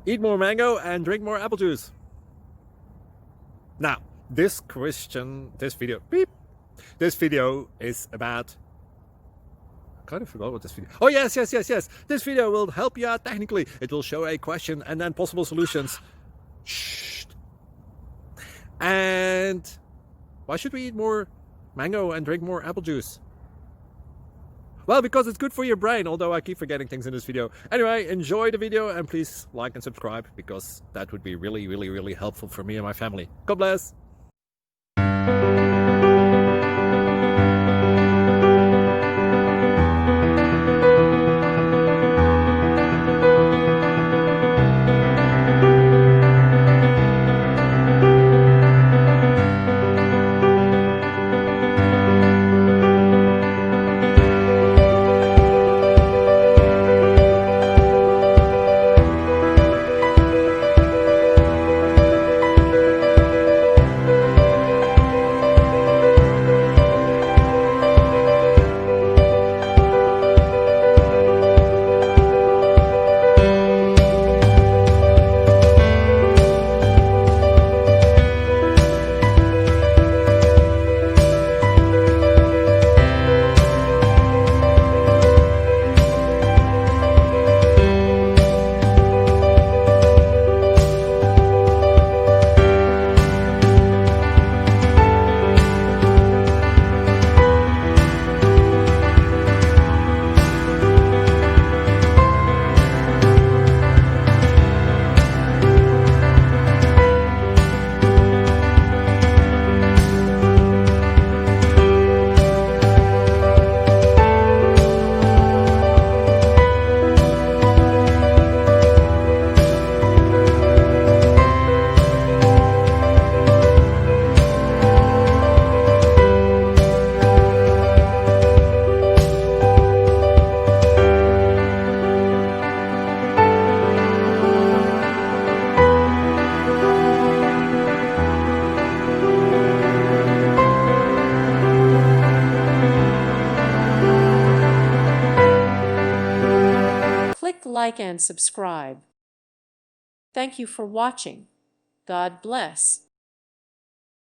Eat more mango and drink more apple juice. Now, this video is about, I kind of forgot what this video. Oh, yes. This video will help you out technically. It will show a question and then possible solutions. Shh. And why should we eat more mango and drink more apple juice? Well, because it's good for your brain, although I keep forgetting things in this video. Anyway, enjoy the video and please like and subscribe, because that would be really helpful for me and my family. God bless. Click like and subscribe. Thank you for watching. God bless.